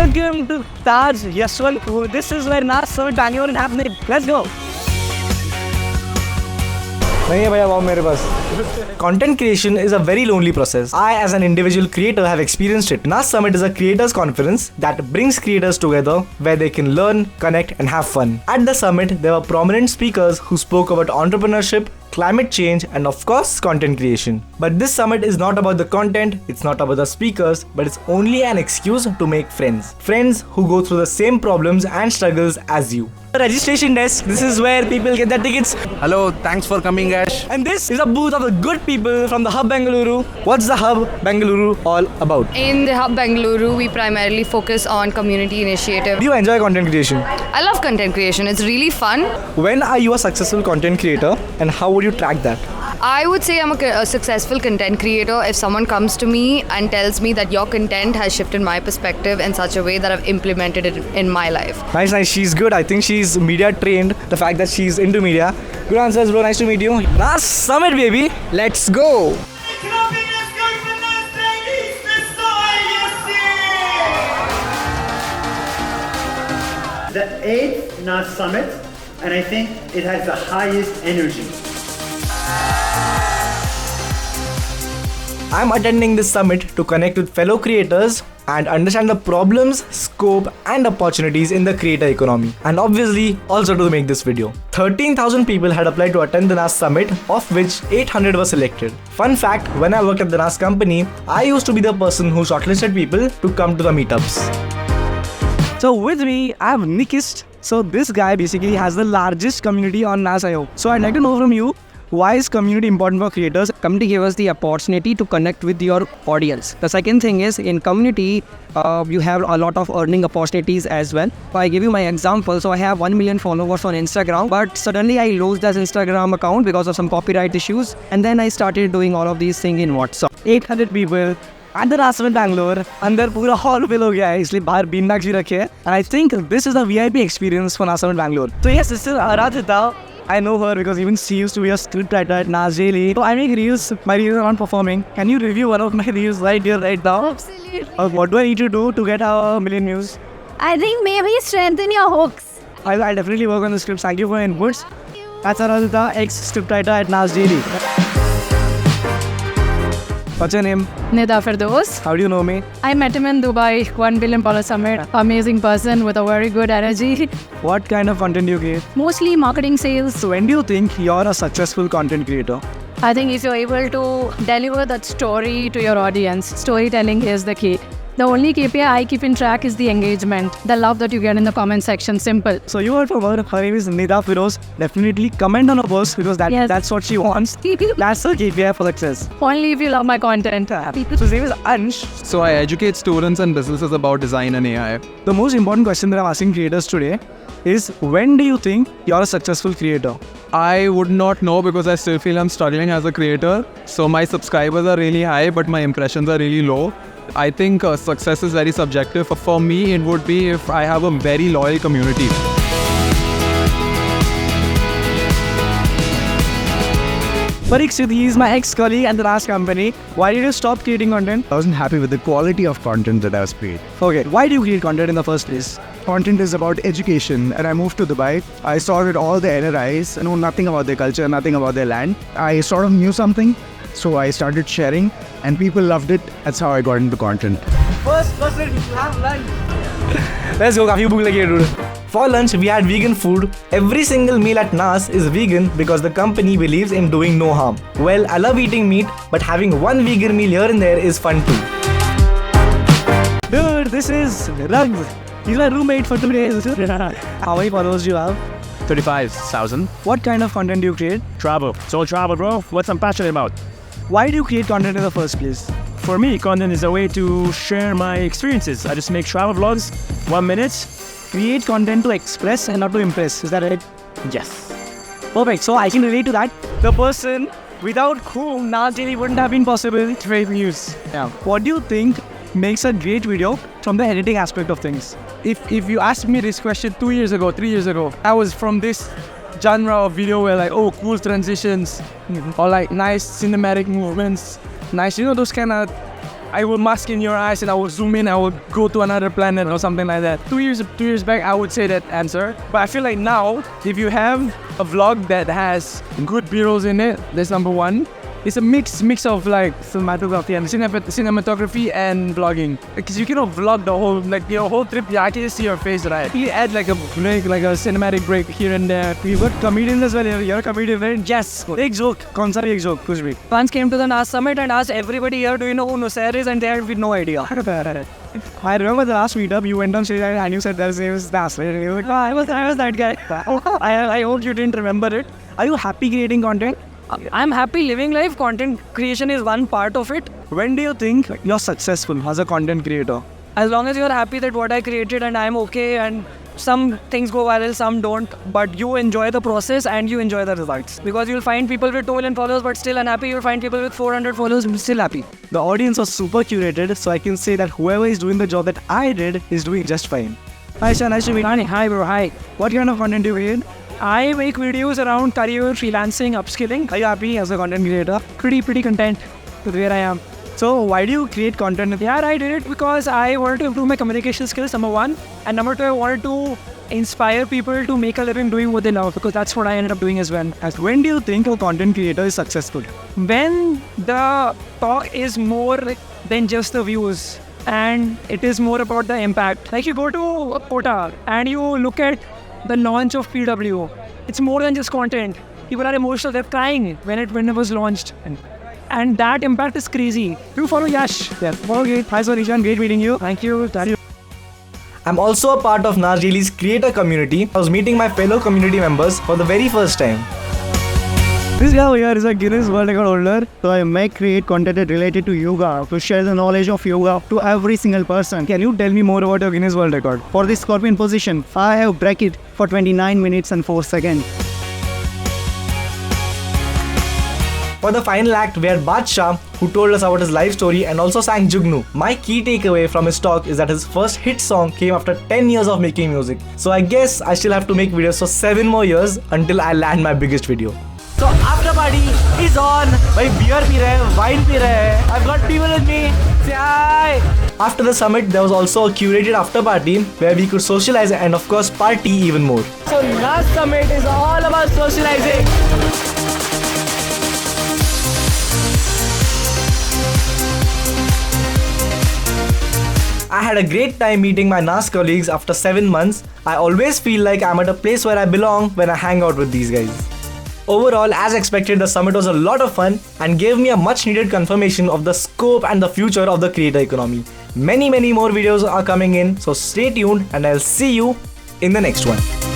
Welcome to Taj Yashwantpur. This is where Nas Summit Bangalore is happening. Let's go. नहीं है भैया मेरे पास. Content creation is a very lonely process. I as an individual creator have experienced it. Nas Summit is a creators conference that brings creators together where they can learn, connect and have fun. At the summit, there were prominent speakers who spoke about entrepreneurship, climate change and of course content creation. But this summit is not about the content, it's not about the speakers, but it's only an excuse to make friends. Friends who go through the same problems and struggles as you. The registration desk, this is where people get their tickets. Hello, thanks for coming, Yash. And this is a booth of the good people from the Hub Bengaluru. What's the Hub Bengaluru all about? In the Hub Bengaluru, we primarily focus on community initiative. Do you enjoy content creation? I love content creation. It's really fun. When are you a successful content creator and how would you track that? I would say I'm a successful content creator if someone comes to me and tells me that your content has shifted my perspective in such a way that I've implemented it in my life. Nice. She's good. I think she's media trained. The fact that she's into media. Good answers, bro. Nice to meet you. Nas Summit, baby. Let's go. Let's go for Nas Daily, Nuseir Yassin! The 8th Nas Summit, and I think it has the highest energy. I'm attending this summit to connect with fellow creators and understand the problems, scope and opportunities in the creator economy. And obviously also to make this video. 13,000 people had applied to attend the Nas Summit, of which 800 were selected. Fun fact, when I worked at the Nas company, I used to be the person who shortlisted people to come to the meetups. So with me, I have Nikist. So this guy basically has the largest community on Nas.io. So I'd like to know from you, why is community important for creators? Community gives us the opportunity to connect with your audience. The second thing is, in community, you have a lot of earning opportunities as well. I give you my example. So I have 1 million followers on Instagram, but suddenly I lost that Instagram account because of some copyright issues. And then I started doing all of these things in WhatsApp. 800 people at the Nas Summit Bangalore. अंदर पूरा hall fill हो गया है, इसलिए बाहर बीनबाग्स भी रखे हैं. And I think this is a VIP experience for Nas Summit Bangalore. So yes, this is Aradhita. I know her because even she used to be a scriptwriter at Nas Daily. So I make reels. My reels are not performing. Can you review one of my reels right here, right now? Absolutely. What do I need to do to get a million views? I think maybe strengthen your hooks. I'll definitely work on the scripts. Thank you for your inputs. That's Aradhita, ex-scriptwriter at Nas Daily. What's your name? Nida Firdaus. How do you know me? I met him in Dubai, $1 billion summit. Amazing person with a very good energy. What kind of content do you create? Mostly marketing sales. So when do you think you're a successful content creator? I think if you're able to deliver that story to your audience, storytelling is the key. The only KPI I keep in track is the engagement, the love that you get in the comment section. Simple. So you heard from her. Her name is Nida Firdaus. Definitely comment on her post because that's what she wants. That's her KPI for success. Only if you love my content. So his name is Ansh. So I educate students and businesses about design and AI. The most important question that I'm asking creators today is, when do you think you're a successful creator? I would not know because I still feel I'm struggling as a creator. So my subscribers are really high, but my impressions are really low. I think success is very subjective. For me, it would be if I have a very loyal community. Parikshit, he is my ex-colleague at the last company. Why did you stop creating content? I wasn't happy with the quality of content that I was creating. Okay, why do you create content in the first place? Content is about education, and I moved to Dubai. I saw that all the NRIs know nothing about their culture, nothing about their land. I sort of knew something, so I started sharing, and people loved it. That's how I got into content. First person to have lunch. Let's go, काफी भूख लगी है dude. For lunch, we had vegan food. Every single meal at Nas is vegan because the company believes in doing no harm. Well, I love eating meat, but having one vegan meal here and there is fun too. Dude, this is Ragh. He's my roommate for 2 days. How many followers do you have? 35,000. What kind of content do you create? Travel. So travel, bro. What I'm passionate about. Why do you create content in the first place? For me, content is a way to share my experiences. I just make travel vlogs, 1 minute. Create content to express and not to impress. Is that right? Yes. Perfect. So I can relate to that. The person without whom Nas Daily wouldn't have been possible. Great news. Yeah. What do you think makes a great video from the editing aspect of things? If you asked me this question 2 years ago, 3 years ago, I was from this genre of video where like, oh, cool transitions, or like nice cinematic movements, nice, you know, those kind of I will mask in your eyes and I will zoom in, I will go to another planet or something like that. 2 years back, I would say that answer. But I feel like now, if you have a vlog that has good B-rolls in it, that's number one. It's a mix of like cinematography and cinematography and vlogging. Because you cannot vlog the whole, like your whole trip, I can see your face, right? You add like a break, like a cinematic break here and there. You got comedians as well, you're a comedian, right? Yes. एक joke. कौन सा भी एक joke? कुछ भी. Once came to the Nas Summit and asked everybody here, do you know who Nuseir is? And they had no idea. I remember the last meetup, you went on stage and you said their name is Nas. And you were like, I was that guy. I hope you didn't remember it. Are you happy creating content? I'm happy living life. Content creation is one part of it. When do you think you're successful as a content creator? As long as you're happy that what I created and I'm okay, and some things go viral, some don't, but you enjoy the process and you enjoy the results. Because you'll find people with 2 million followers but still unhappy. You'll find people with 400 followers still happy. The audience was super curated, so I can say that whoever is doing the job that I did is doing just fine. Hi Shah, nice to meet you. Hi bro, hi. What kind of content do you create? I make videos around career, freelancing, upskilling. Are you happy as a content creator? Pretty content with where I am. So why do you create content? Yeah, I did it because I wanted to improve my communication skills, number one. And number two, I wanted to inspire people to make a living doing what they love, because that's what I ended up doing as well. When do you think a content creator is successful? When the talk is more than just the views, and it is more about the impact. Like you go to Kota and you look at the launch of PW. It's more than just content. People are emotional, they're crying when it was launched. And that impact is crazy. You follow Yash. Yeah. Okay. Hi Suhani Shah, great meeting you. Thank you. I'm also a part of Nas Daily's creator community. I was meeting my fellow community members for the very first time. This guy here is a Guinness World Record holder. So I may create content related to yoga to share the knowledge of yoga to every single person. Can you tell me more about your Guinness World Record? For this scorpion position, I have break it for 29 minutes and 4 seconds. For the final act, we had BADHSHAH, who told us about his life story and also sang Jugnu. My key takeaway from his talk is that his first hit song came after 10 years of making music. So I guess I still have to make videos for 7 more years until I land my biggest video. So after party is on. Bhai beer pee rahe hai, wine pee rahe hai. I've got people with me. Say hi. After the summit, there was also a curated after party where we could socialize and of course party even more. So Nas Summit is all about socializing. I had a great time meeting my Nas colleagues after 7 months. I always feel like I'm at a place where I belong when I hang out with these guys. Overall, as expected, the summit was a lot of fun and gave me a much needed confirmation of the scope and the future of the creator economy. Many more videos are coming in, so stay tuned and I'll see you in the next one.